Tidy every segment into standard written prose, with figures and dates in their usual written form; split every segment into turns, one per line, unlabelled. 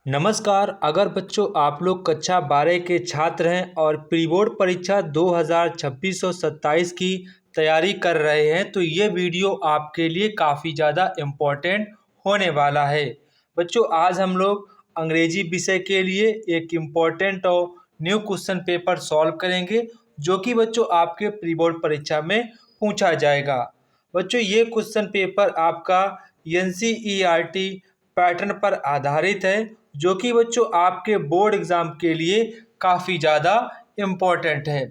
नमस्कार। अगर बच्चों आप लोग कक्षा 12 के छात्र हैं और प्री बोर्ड परीक्षा 2026 और 27 की तैयारी कर रहे हैं तो ये वीडियो आपके लिए काफ़ी ज़्यादा इम्पोर्टेंट होने वाला है। बच्चों आज हम लोग अंग्रेजी विषय के लिए एक इम्पोर्टेंट और न्यू क्वेश्चन पेपर सॉल्व करेंगे जो कि बच्चों आपके प्री बोर्ड परीक्षा में पूछा जाएगा। बच्चों ये क्वेश्चन पेपर आपका NCERT पैटर्न पर आधारित है जो कि बच्चों आपके बोर्ड एग्ज़ाम के लिए काफ़ी ज़्यादा इम्पोर्टेंट है।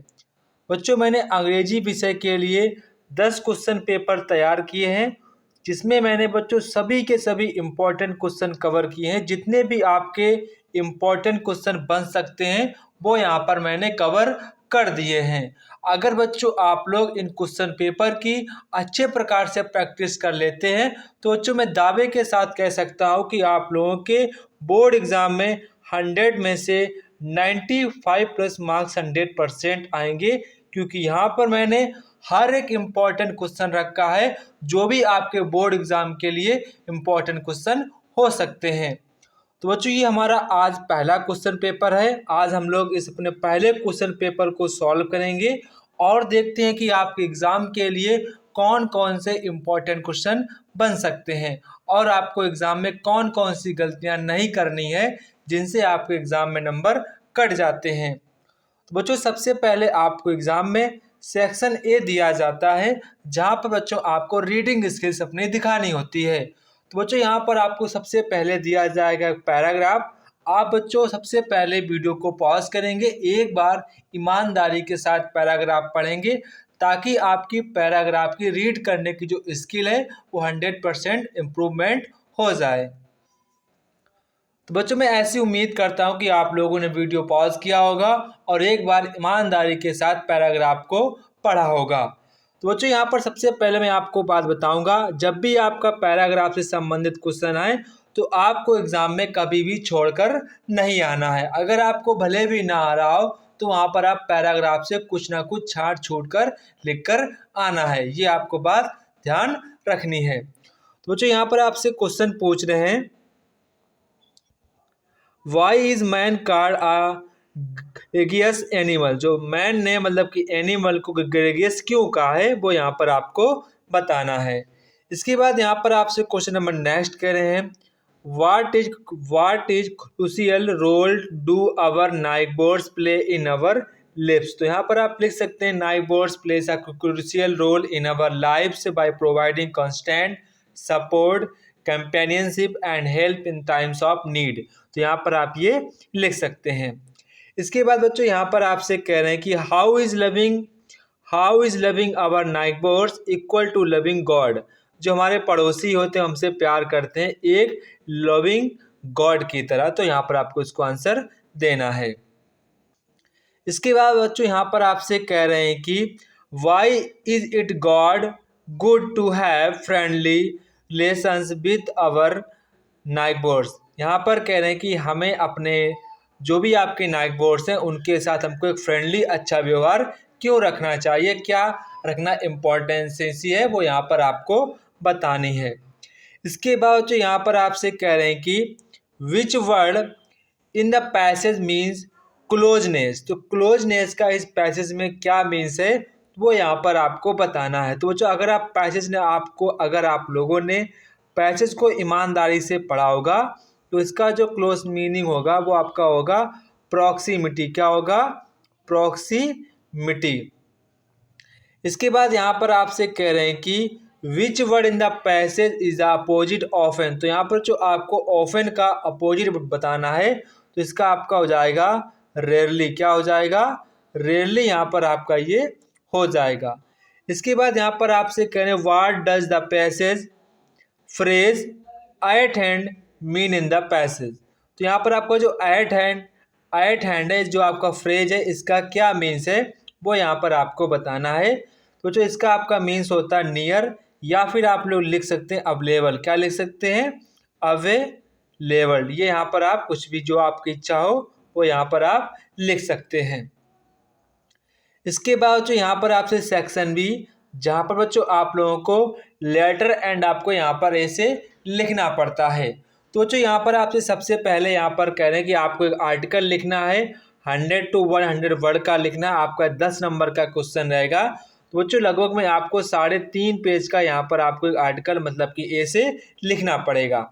बच्चों मैंने अंग्रेजी विषय के लिए 10 क्वेश्चन पेपर तैयार किए हैं जिसमें मैंने बच्चों सभी के सभी इम्पोर्टेंट क्वेश्चन कवर किए हैं। जितने भी आपके इम्पोर्टेंट क्वेश्चन बन सकते हैं वो यहाँ पर मैंने कवर कर दिए हैं। अगर बच्चों आप लोग इन क्वेश्चन पेपर की अच्छे प्रकार से प्रैक्टिस कर लेते हैं तो बच्चों मैं दावे के साथ कह सकता हूँ कि आप लोगों के बोर्ड एग्ज़ाम में 100 में से 95 प्लस मार्क्स 100% आएंगे, क्योंकि यहाँ पर मैंने हर एक इम्पॉर्टेंट क्वेश्चन रखा है जो भी आपके बोर्ड एग्ज़ाम के लिए इम्पॉर्टेंट क्वेश्चन हो सकते हैं। तो बच्चों ये हमारा आज पहला क्वेश्चन पेपर है। आज हम लोग इस अपने पहले क्वेश्चन पेपर को सॉल्व करेंगे और देखते हैं कि आपके एग्ज़ाम के लिए कौन कौन से इम्पोर्टेंट क्वेश्चन बन सकते हैं और आपको एग्ज़ाम में कौन कौन सी गलतियां नहीं करनी है जिनसे आपके एग्ज़ाम में नंबर कट जाते हैं। तो बच्चों सबसे पहले आपको एग्ज़ाम में सेक्शन ए दिया जाता है जहां पर बच्चों आपको रीडिंग स्किल्स अपनी दिखानी होती है। तो बच्चों यहाँ पर आपको सबसे पहले दिया जाएगा पैराग्राफ। आप बच्चों सबसे पहले वीडियो को पॉज करेंगे, एक बार ईमानदारी के साथ पैराग्राफ पढ़ेंगे ताकि आपकी पैराग्राफ की रीड करने की जो स्किल है वो 100% इम्प्रूवमेंट हो जाए। तो बच्चों मैं ऐसी उम्मीद करता हूं कि आप लोगों ने वीडियो पॉज किया होगा और एक बार ईमानदारी के साथ पैराग्राफ को पढ़ा होगा। तो बच्चों यहाँ पर सबसे पहले मैं आपको बात बताऊंगा, जब भी आपका पैराग्राफ से संबंधित क्वेश्चन आए तो आपको एग्जाम में कभी भी छोड़कर नहीं आना है। अगर आपको भले भी ना आ रहा हो तो वहाँ पर आप पैराग्राफ से कुछ ना कुछ छांट छूट कर लिख कर आना है, ये आपको बात ध्यान रखनी है। तो बच्चों यहाँ पर आपसे क्वेश्चन पूछ रहे हैं, why is man called gregarious animal. जो मैन ने मतलब कि एनिमल को ग्रेगियस क्यों कहा है वो यहाँ पर आपको बताना है। इसके बाद यहाँ पर आपसे क्वेश्चन नंबर नेक्स्ट कह रहे हैं, what is crucial role do our neighbours play in our lives. तो यहाँ पर आप लिख सकते हैं neighbours plays a crucial role in our lives by providing constant support companionship and help in times of need. तो यहाँ पर आप ये लिख सकते हैं। इसके बाद बच्चों यहाँ पर आपसे कह रहे हैं कि how is loving our neighbours equal to loving God. जो हमारे पड़ोसी होते हैं हमसे प्यार करते हैं एक लविंग गॉड की तरह। तो यहाँ पर आपको इसको आंसर देना है। इसके बाद बच्चों यहाँ पर आपसे कह रहे हैं कि why is it God good to have friendly relations with our neighbours. यहाँ पर कह रहे हैं कि हमें अपने जो भी आपके नाइबर्स हैं उनके साथ हमको एक फ्रेंडली अच्छा व्यवहार क्यों रखना चाहिए, क्या रखना इम्पोर्टेंस है वो यहाँ पर आपको बतानी है। इसके बाद जो यहाँ पर आपसे कह रहे हैं कि which word in the passage means closeness. तो क्लोजनेस का इस पैसेज में क्या मीन्स है वो यहाँ पर आपको बताना है। तो बच्चों अगर आप लोगों ने पैसेज को ईमानदारी से पढ़ा होगा तो इसका जो क्लोज मीनिंग होगा वो आपका होगा प्रॉक्सिमिटी। क्या होगा? प्रॉक्सिमिटी। इसके बाद यहाँ पर आपसे कह रहे हैं कि which word in the passage is opposite often. तो यहाँ पर जो आपको ऑफन का अपोजिट बताना है तो इसका आपका हो जाएगा रेयरली। क्या हो जाएगा? रेयरली यहाँ पर आपका ये हो जाएगा। इसके बाद यहाँ पर आपसे कह रहे हैं what does the passage phrase eight hand mean in the passage. तो यहाँ पर आपका जो एट हैंड है जो आपका फ्रेज है इसका क्या मीन्स है वो यहाँ पर आपको बताना है। तो जो इसका आपका मीन्स होता है नियर, या फिर आप लोग लिख सकते हैं अवेलेबल। क्या लिख सकते हैं? अवेलेबल। ये यहाँ पर आप कुछ भी जो आपकी इच्छा हो वो यहाँ पर आप लिख सकते हैं। इसके बाद जो यहाँ पर आपसे सेक्शन बी, जहाँ पर बच्चों आप लोगों को लेटर एंड आपको यहाँ पर ऐसे लिखना पड़ता है। तो बच्चों यहाँ पर आपसे सबसे पहले यहाँ पर कह रहे हैं कि आपको एक आर्टिकल लिखना है, 100 to 100 वर्ड का लिखना है। आपका 10 नंबर का क्वेश्चन रहेगा। तो बच्चों लगभग में आपको 3.5 पेज का यहाँ पर आपको एक आर्टिकल मतलब कि ऐसे लिखना पड़ेगा।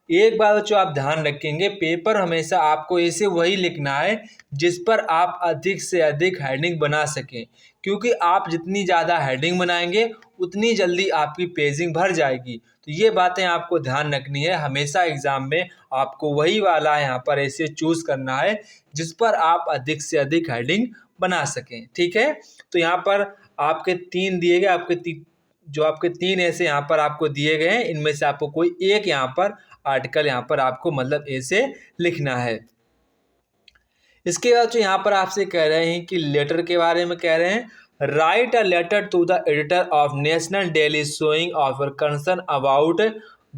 एक बात बच्चों आप ध्यान रखेंगे, पेपर हमेशा आपको ऐसे वही लिखना है जिस पर आप अधिक से अधिक हेडिंग बना सकें, क्योंकि आप जितनी ज़्यादा हेडिंग बनाएंगे उतनी जल्दी आपकी पेजिंग भर जाएगी। तो ये बातें आपको ध्यान रखनी है। हमेशा एग्ज़ाम में आपको वही वाला यहाँ पर ऐसे चूज़ करना है जिस पर आप अधिक से अधिक हेडिंग बना सकें। ठीक है, तो यहाँ पर आपके 3 दिए गए, जो आपके 3 ऐसे यहाँ पर आपको दिए गए हैं, इनमें से आपको कोई एक यहाँ पर आर्टिकल यहाँ पर आपको मतलब ऐसे लिखना है। इसके बाद जो यहाँ पर आपसे कह रहे हैं कि लेटर के बारे में कह रहे हैं, write a letter to the editor of national daily showing of your concern about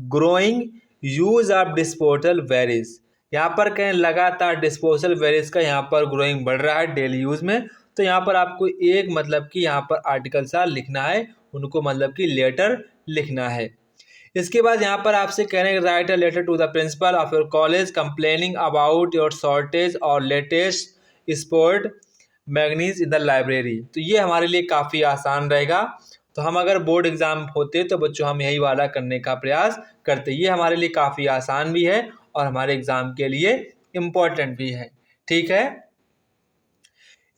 growing use of disposal varies. यहाँ पर कहें लगातार डिस्पोजल वेरीज का यहाँ पर ग्रोइंग बढ़ रहा है डेली यूज में। तो यहाँ पर आपको एक मतलब कि यहाँ पर आर्टिकल सा लिखना है, उनको मतलब कि लेटर लिखना है। इसके बाद यहाँ पर आपसे कह रहे हैं write a letter to the principal of your college complaining about your shortage और latest sport magazines in the library. तो ये हमारे लिए काफ़ी आसान रहेगा। तो हम अगर बोर्ड एग्जाम होते तो बच्चों हम यही वाला करने का प्रयास करते। ये हमारे लिए काफ़ी आसान भी है और हमारे एग्जाम के लिए इम्पोर्टेंट भी है। ठीक है,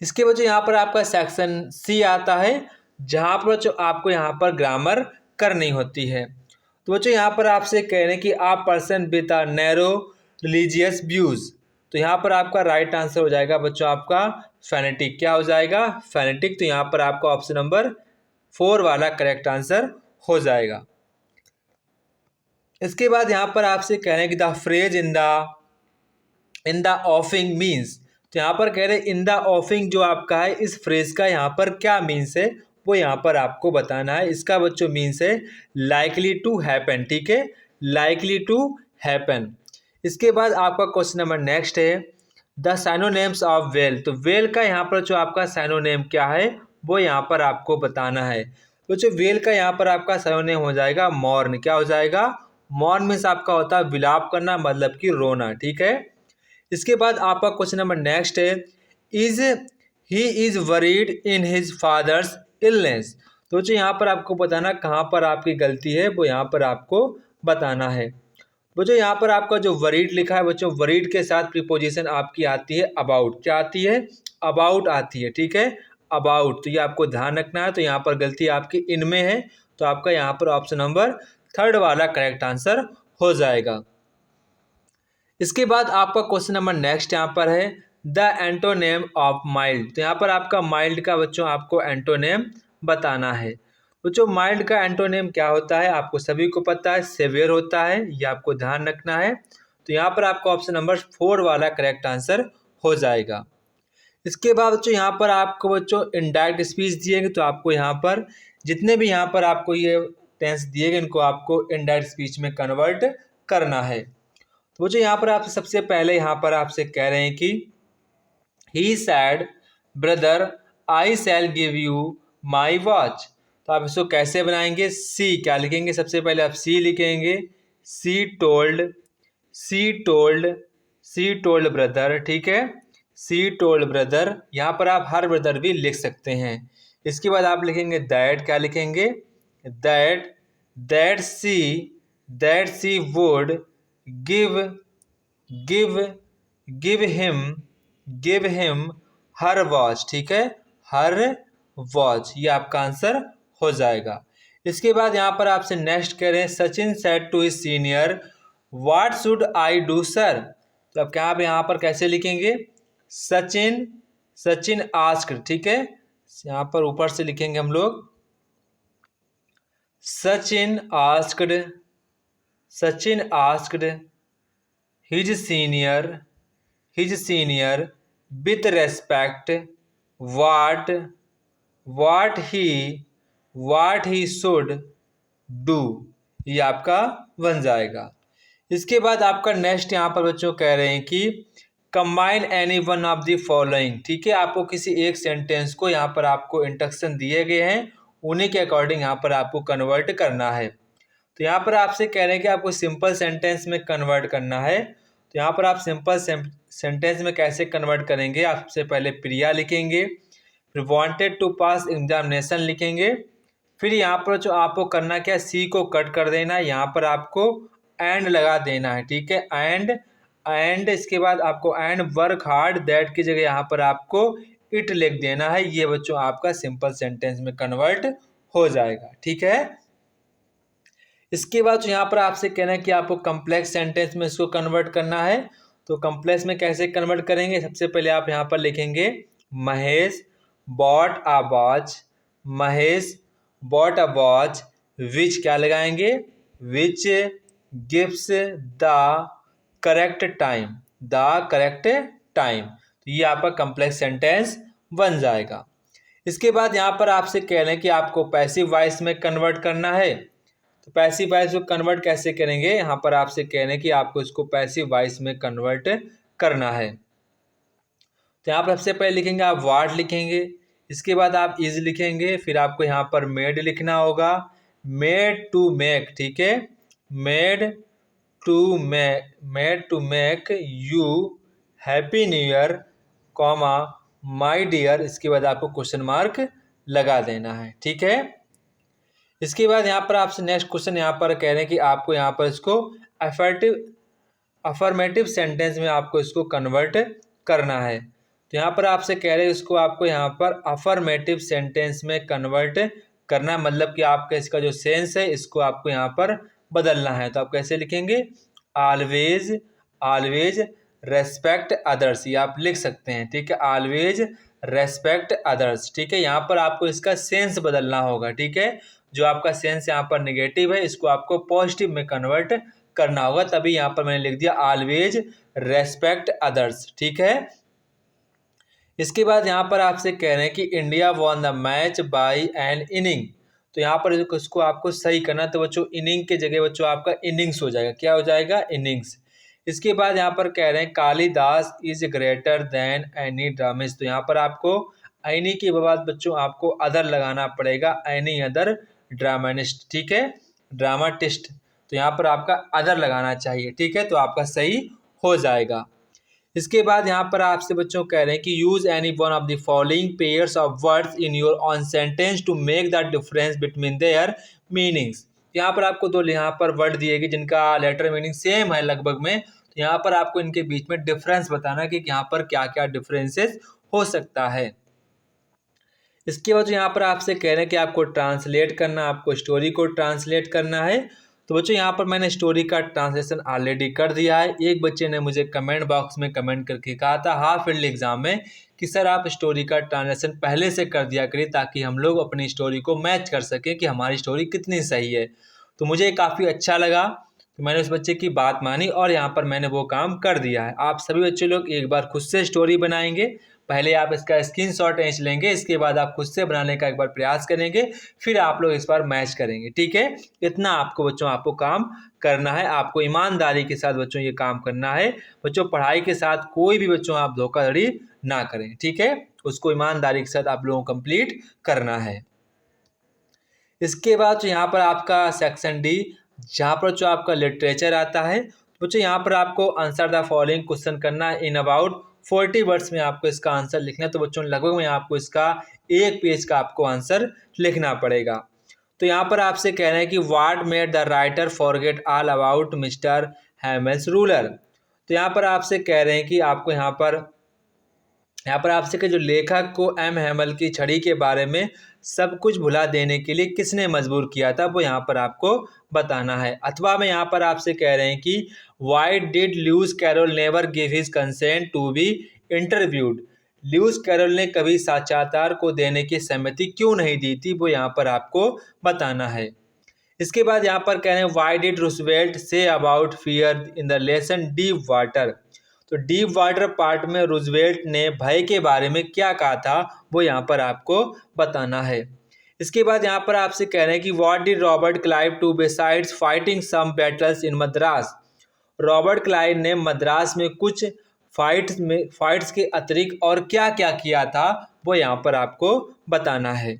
इसके वजह यहाँ पर आपका सेक्शन सी आता है, जहाँ पर जो आपको यहाँ पर ग्रामर करनी होती है। तो बच्चों यहाँ पर आपसे कह रहे हैं कि आप person with a narrow religious views. तो यहाँ पर आपका राइट आंसर हो जाएगा बच्चों आपका फेनेटिक। क्या हो जाएगा? फेनेटिक। तो यहाँ पर आपका ऑप्शन नंबर 4 वाला करेक्ट आंसर हो जाएगा। इसके बाद यहाँ पर आपसे कह रहे हैं कि the phrase in the ऑफिंग means. तो यहाँ पर कह रहे हैं इन द ऑफिंग जो आपका है, इस फ्रेज का यहाँ पर क्या मीन्स है वो यहाँ पर आपको बताना है। इसका बच्चों मीन्स है लाइकली टू हैपन। ठीक है, लाइकली टू हैपन। इसके बाद आपका क्वेश्चन नंबर नेक्स्ट है द साइनोनेम्स ऑफ वेल। तो वेल का यहाँ पर जो आपका साइनोनेम क्या है वो यहाँ पर आपको बताना है। तो जो वेल का यहाँ पर आपका साइनोनेम हो जाएगा मॉर्न। क्या हो जाएगा? मॉर्न मीन्स आपका होता है विलाप करना, मतलब कि रोना। ठीक है, इसके बाद आपका क्वेश्चन नंबर नेक्स्ट है he is worried in his father's illness. तो जो यहाँ पर आपको बताना कहाँ पर आपकी गलती है वो यहाँ पर आपको बताना है। बच्चों यहाँ पर आपका जो वरीड लिखा है बच्चों, वरीड के साथ प्रीपोजिशन आपकी आती है अबाउट। क्या आती है? अबाउट आती है। ठीक है, अबाउट। तो ये आपको ध्यान रखना है। तो यहाँ पर गलती आपकी इनमें है, तो आपका यहाँ पर ऑप्शन नंबर 3 वाला करेक्ट आंसर हो जाएगा। इसके बाद आपका क्वेश्चन नंबर नेक्स्ट यहाँ पर है द एंटोनेम ऑफ माइल्ड। तो यहाँ पर आपका माइल्ड का बच्चों आपको एंटोनेम बताना है। बच्चों माइल्ड का एंटोनेम क्या होता है आपको सभी को पता है, सेवियर होता है। ये आपको ध्यान रखना है। तो यहाँ पर आपका ऑप्शन नंबर 4 वाला करेक्ट आंसर हो जाएगा। इसके बाद बच्चों यहाँ पर आपको बच्चों इनडायरेक्ट स्पीच दिएंगे, तो आपको यहाँ पर जितने भी यहाँ पर आपको ये टेंस दिए गए इनको आपको इनडायरेक्ट स्पीच में कन्वर्ट करना है। तो बच्चों यहाँ पर आपसे सबसे पहले यहाँ पर आपसे कह रहे हैं कि he said brother I shall give you my watch. तो आप इसको कैसे बनाएंगे? सी क्या लिखेंगे? सबसे पहले आप सी लिखेंगे, सी टोल्ड, सी टोल्ड, सी टोल्ड ब्रदर। ठीक है, सी टोल्ड ब्रदर। यहाँ पर आप हर ब्रदर भी लिख सकते हैं। इसके बाद आप लिखेंगे दैट। क्या लिखेंगे? That that she would give him her watch. ठीक है, हर वॉच। ये आपका आंसर हो जाएगा। इसके बाद यहाँ पर आपसे नेक्स्ट कह रहे हैं Sachin said to his senior what should I do sir. तो अब क्या आप यहाँ पर कैसे लिखेंगे? सचिन आस्क्ड। ठीक है, यहाँ पर ऊपर से लिखेंगे हम लोग Sachin asked his senior with respect what he should do। ये आपका बन जाएगा। इसके बाद आपका नेक्स्ट यहाँ पर बच्चों कह रहे हैं कि combine any one of the following. ठीक है, आपको किसी एक सेंटेंस को यहाँ पर आपको इंस्ट्रक्शन दिए गए हैं, उन्हीं के अकॉर्डिंग यहाँ पर आपको कन्वर्ट करना है। तो यहाँ पर आपसे कह रहे हैं कि आपको सिंपल सेंटेंस में कन्वर्ट करना है। तो यहाँ पर आप सिंपल सेंटेंस में कैसे कन्वर्ट करेंगे, आप सबसे पहले प्रिया लिखेंगे, फिर वांटेड टू पास एग्जामिनेशन लिखेंगे, फिर यहाँ पर जो आपको करना क्या है, सी को कट कर देना है, यहाँ पर आपको एंड लगा देना है, ठीक है, एंड इसके बाद आपको एंड वर्क हार्ड दैट की जगह यहाँ पर आपको इट लिख देना है। ये बच्चों आपका सिंपल सेंटेंस में कन्वर्ट हो जाएगा, ठीक है। इसके बाद यहाँ पर आपसे कहना है कि आपको कम्प्लेक्स सेंटेंस में इसको कन्वर्ट करना है। तो कम्प्लेक्स में कैसे कन्वर्ट करेंगे, सबसे पहले आप यहाँ पर लिखेंगे Mahesh bought a watch, Mahesh bought a watch which क्या लगाएंगे, which gives the correct time, the correct time. तो ये आपका कम्प्लेक्स सेंटेंस बन जाएगा। इसके बाद यहाँ पर आपसे कह रहे हैं कि आपको पैसिव वॉइस में कन्वर्ट करना है। तो पैसिव वॉइस को कन्वर्ट कैसे करेंगे, यहाँ पर आपसे कह रहे हैं कि आपको इसको पैसिव वॉइस में कन्वर्ट करना है। तो यहाँ पर सबसे पहले लिखेंगे आप वाट लिखेंगे, इसके बाद आप इज लिखेंगे, फिर आपको यहाँ पर मेड लिखना होगा, मेड टू मेक, ठीक है, made to make you happy new year comma my dear, इसके बाद आपको क्वेश्चन मार्क लगा देना है, ठीक है। इसके बाद यहाँ पर आपसे नेक्स्ट क्वेश्चन यहाँ पर कह रहे हैं कि आपको यहाँ पर इसको अफर्मेटिव सेंटेंस में आपको इसको कन्वर्ट करना है। तो यहाँ पर आपसे कह रहे हैं इसको आपको यहाँ पर अफर्मेटिव सेंटेंस में कन्वर्ट करना है, मतलब कि आपका इसका जो सेंस है इसको आपको यहाँ पर बदलना है। तो आप कैसे लिखेंगे, ऑलवेज ऑलवेज रेस्पेक्ट अदर्स, ये आप लिख सकते हैं, ठीक है, ऑलवेज रेस्पेक्ट अदर्स, ठीक है। यहाँ पर आपको इसका सेंस बदलना होगा, ठीक है, जो आपका सेंस यहाँ पर नेगेटिव है इसको आपको पॉजिटिव में कन्वर्ट करना होगा, तभी यहाँ पर मैंने लिख दिया ऑलवेज रेस्पेक्ट अदर्स, ठीक है। इसके बाद यहाँ पर आपसे कह रहे हैं कि India won the match by N inning. तो यहाँ पर इसको आपको सही करना, तो बच्चों इनिंग के जगह बच्चों आपका इनिंग्स हो जाएगा, क्या हो जाएगा, इनिंग्स। इसके बाद यहाँ पर कह रहे हैं Kalidas is greater than any ड्रामिस्ट। तो यहाँ पर आपको एनी के बाद बच्चों आपको अदर लगाना पड़ेगा, एनी अदर ड्रामानिस्ट, ठीक है, ड्रामाटिस्ट। तो यहाँ पर आपका अदर लगाना चाहिए, ठीक है, तो आपका सही हो जाएगा। इसके बाद यहाँ पर आपसे बच्चों कह रहे हैं कि use any one of the following pairs of words in your own sentence to make the difference between their meanings. यहाँ पर आपको दो यहाँ पर वर्ड दिए गए जिनका लेटर मीनिंग सेम है लगभग में, तो यहाँ पर आपको इनके बीच में डिफरेंस बताना कि यहाँ पर क्या क्या डिफरेंसेस हो सकता है। इसके बाद यहाँ पर आपसे कह रहे हैं कि आपको ट्रांसलेट करना, आपको स्टोरी को ट्रांसलेट करना है। तो बच्चों यहाँ पर मैंने स्टोरी का ट्रांसलेशन ऑलरेडी कर दिया है। एक बच्चे ने मुझे कमेंट बॉक्स में कमेंट करके कहा था हाफ ईयरली एग्जाम में कि सर आप स्टोरी का ट्रांसलेशन पहले से कर दिया करिए ताकि हम लोग अपनी स्टोरी को मैच कर सकें कि हमारी स्टोरी कितनी सही है। तो मुझे काफ़ी अच्छा लगा, तो मैंने उस बच्चे की बात मानी और यहाँ पर मैंने वो काम कर दिया है। आप सभी बच्चे लोग एक बार खुद से स्टोरी बनाएंगे, पहले आप इसका स्क्रीनशॉट खींच लेंगे, इसके बाद आप खुद से बनाने का एक बार प्रयास करेंगे, फिर आप लोग इस बार मैच करेंगे, ठीक है। इतना आपको बच्चों आपको काम करना है, आपको ईमानदारी के साथ बच्चों ये काम करना है। बच्चों पढ़ाई के साथ कोई भी बच्चों आप धोखाधड़ी ना करें, ठीक है, उसको ईमानदारी के साथ आप लोगों को कंप्लीट करना है। इसके बाद जो यहाँ पर आपका सेक्शन डी, जहाँ पर जो आपका लिटरेचर आता है, बच्चों यहाँ पर आपको आंसर द फॉलोइंग क्वेश्चन करना है इन अबाउट 40 वर्ड्स में आपको इसका आंसर लिखना है। तो बच्चों लगभग में आपको इसका एक पेज का आपको आंसर लिखना पड़ेगा। तो यहाँ पर आपसे कह रहे हैं कि what made the writer forget all about mister Hamel's ruler. तो यहाँ पर आपसे कह रहे हैं कि आपको यहाँ पर आपसे कि जो लेखक को एम हैमल की छड़ी के बारे में सब कुछ भुला देने के लिए किसने मजबूर किया था, वो यहाँ पर आपको बताना है। अथवा में यहाँ पर आपसे कह रहे हैं कि why did Lewis Carroll never give his consent to be interviewed. Lewis Carroll ने कभी साक्षात्कार को देने की सहमति क्यों नहीं दी थी, वो यहाँ पर आपको बताना है। इसके बाद यहाँ पर कह रहे हैं why did Roosevelt say about fear in the lesson deep water. तो डीप वाटर पार्ट में रूजवेल्ट ने भय के बारे में क्या कहा था, वो यहाँ पर आपको बताना है। इसके बाद यहाँ पर आपसे कह रहे हैं कि what did Robert Clive do besides fighting some battles in Madras. Robert Clive ने मद्रास में कुछ फाइट्स के अतिरिक्त और क्या क्या किया था, वो यहाँ पर आपको बताना है।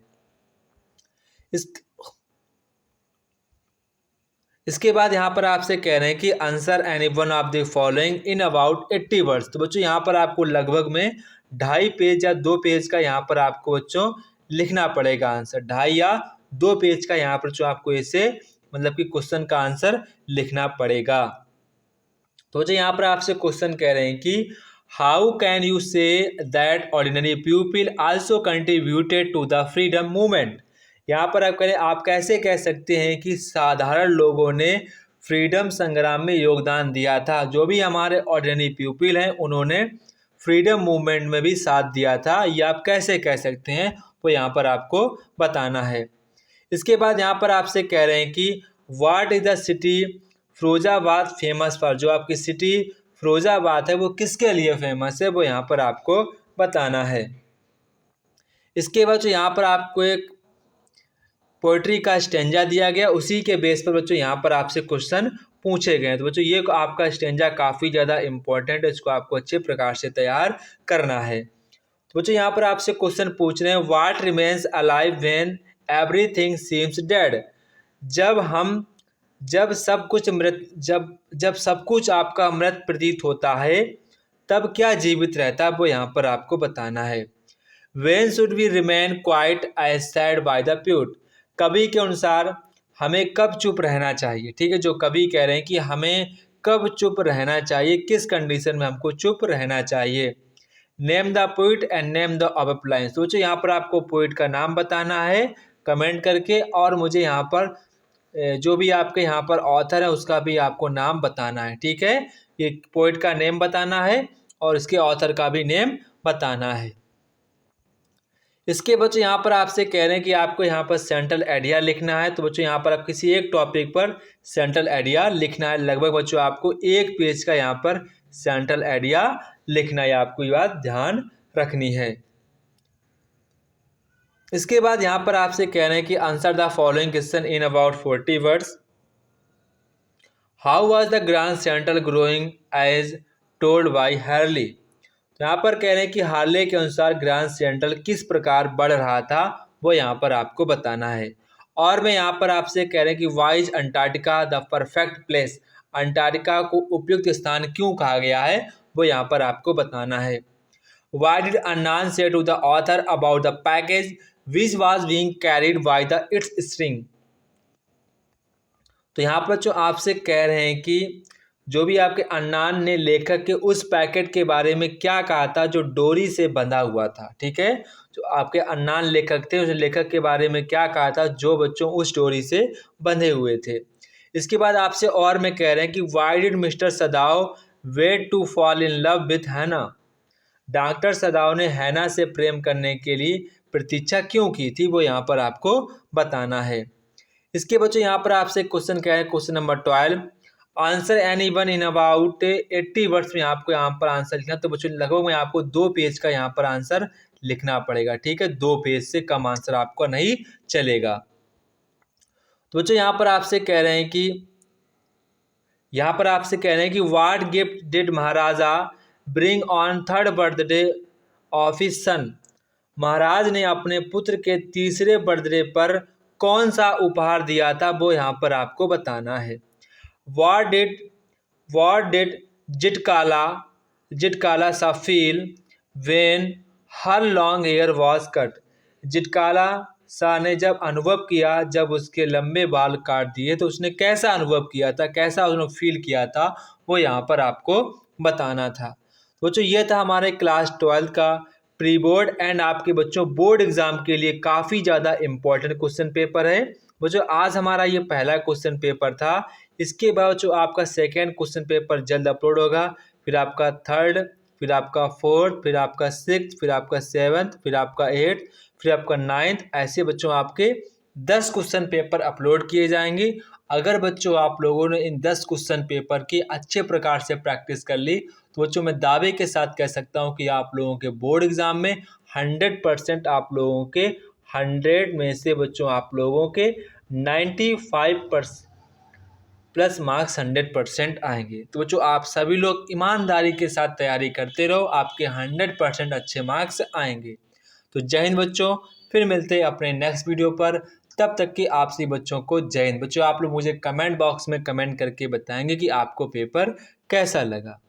इसके बाद यहाँ पर आपसे कह रहे हैं कि answer any one of the following in about 80 words. तो बच्चों यहाँ पर आपको लगभग में 2.5 पेज या 2 पेज का यहाँ पर आपको बच्चों लिखना पड़ेगा आंसर। 2.5 या 2 पेज का यहाँ पर जो आपको इसे मतलब कि क्वेश्चन का आंसर लिखना पड़ेगा। तो बच्चों यहाँ पर आपसे क्वेश्चन कह रहे हैं कि how can you say that ordinary people also contributed to the freedom movement. यहाँ पर आप कह रहे हैं आप कैसे कह सकते हैं कि साधारण लोगों ने फ्रीडम संग्राम में योगदान दिया था। जो भी हमारे ऑर्डिनरी पीपल हैं उन्होंने फ्रीडम मूवमेंट में भी साथ दिया था। ये आप कैसे कह सकते हैं वो यहाँ पर आपको बताना है। इसके बाद यहाँ पर आपसे कह रहे हैं कि what is the city Firozabad famous for. जो आपकी सिटी फिरोजाबाद है वो किसके लिए फेमस है वो यहाँ पर आपको बताना है। इसके बाद जो यहाँ पर आपको एक पोइट्री का स्टेंजा दिया गया, उसी के बेस पर बच्चों यहाँ पर आपसे क्वेश्चन पूछे गए हैं। तो बच्चों ये आपका स्टेंजा काफ़ी ज़्यादा इंपॉर्टेंट है, इसको आपको अच्छे प्रकार से तैयार करना है। तो बच्चों यहाँ पर आपसे क्वेश्चन पूछ रहे हैं what remains alive when everything seems dead. जब सब कुछ जब सब कुछ आपका मृत प्रतीत होता है तब क्या जीवित रहता है वो यहाँ पर आपको बताना है। When should we remain quiet as said by the poet। कवि के अनुसार हमें कब चुप रहना चाहिए। ठीक है, जो कवि कह रहे हैं कि हमें कब चुप रहना चाहिए, किस कंडीशन में हमको चुप रहना चाहिए। Name the poet and name the above lines. सोचो यहाँ पर आपको पोइट का नाम बताना है कमेंट करके, और मुझे यहाँ पर जो भी आपके यहाँ पर ऑथर है उसका भी आपको नाम बताना है। ठीक है, ये पोइट का नेम बताना है और इसके ऑथर का भी नेम बताना है। इसके बच्चों यहाँ पर आपसे कह रहे हैं कि आपको यहाँ पर सेंट्रल आइडिया लिखना है। तो बच्चों यहाँ पर आप किसी एक टॉपिक पर सेंट्रल आइडिया लिखना है। लगभग बच्चों आपको 1 पेज का यहाँ पर सेंट्रल आइडिया लिखना है, आपको ये बात ध्यान रखनी है। इसके बाद यहाँ पर आपसे कह रहे हैं कि answer the following question in about 40 words. How was the grand central growing as told by Harley. यहाँ पर कह रहे हैं कि हार्ले के अनुसार ग्रांड सेंट्रल किस प्रकार बढ़ रहा था वो यहाँ पर आपको बताना है। और मैं यहाँ पर आपसे कह रहे हैं कि why is Antarctica the perfect place. Antarctica को उपयुक्त स्थान क्यों कहा गया है वो यहाँ पर आपको बताना है। Why did Annan say to the author about the package which was being carried by the its string. तो यहाँ पर जो आपसे कह रहे हैं कि जो भी आपके अन्नान ने लेखक के उस पैकेट के बारे में क्या कहा था जो डोरी से बंधा हुआ था। ठीक है, जो आपके अन्नान लेखक थे उस लेखक के बारे में क्या कहा था जो बच्चों उस डोरी से बंधे हुए थे। इसके बाद आपसे और मैं कह रहे हैं कि why did Mr Sadao wait to fall in love with Hana. Doctor Sadao ने हैना से प्रेम करने के लिए प्रतीक्षा क्यों की थी वो यहाँ पर आपको बताना है। इसके बच्चों यहाँ पर आपसे क्वेश्चन क्या है, question number 12 answer any one in about 80 words में आपको यहाँ पर आंसर लिखना। तो बच्चों लगभग में आपको 2 पेज का यहाँ पर आंसर लिखना पड़ेगा। ठीक है, 2 पेज से कम आंसर आपको नहीं चलेगा। तो बच्चों यहाँ पर आपसे कह रहे हैं कि what gift did Maharaja bring on 3rd birthday of his son. महाराज ने अपने पुत्र के 3रे बर्थडे पर कौन सा उपहार दिया था वो यहाँ पर आपको बताना है। What did Jitkala Shah feel when her long hair was cut। जिटकाला Shah ने जब अनुभव किया जब उसके लंबे बाल काट दिए तो उसने कैसा अनुभव किया था, कैसा उसने फील किया था वो यहाँ पर आपको बताना था। तो बच्चों ये था हमारे क्लास 12 का प्री बोर्ड एंड आपके बच्चों बोर्ड एग्जाम के लिए काफ़ी ज़्यादा इम्पोर्टेंट क्वेश्चन पेपर है। बच्चों आज हमारा ये पहला क्वेश्चन पेपर था। इसके बाद जो आपका सेकेंड क्वेश्चन पेपर जल्द अपलोड होगा, फिर आपका 3rd, फिर आपका 4th, फिर आपका 6th, फिर आपका 7th, फिर आपका 8th, फिर आपका 9th। ऐसे बच्चों आपके 10 क्वेश्चन पेपर अपलोड किए जाएंगे। अगर बच्चों आप लोगों ने इन 10 क्वेश्चन पेपर की अच्छे प्रकार से प्रैक्टिस कर ली तो बच्चों मैं दावे के साथ कह सकता हूं कि आप लोगों के बोर्ड एग्जाम में 100% आप लोगों के 100 में से बच्चों आप लोगों के 95% प्लस मार्क्स 100% आएंगे। तो बच्चों आप सभी लोग ईमानदारी के साथ तैयारी करते रहो, आपके 100% अच्छे मार्क्स आएंगे। तो जय हिंद बच्चों, फिर मिलते हैं अपने नेक्स्ट वीडियो पर। तब तक के आप सभी बच्चों को जय हिंद। बच्चों आप लोग मुझे कमेंट बॉक्स में कमेंट करके बताएंगे कि आपको पेपर कैसा लगा।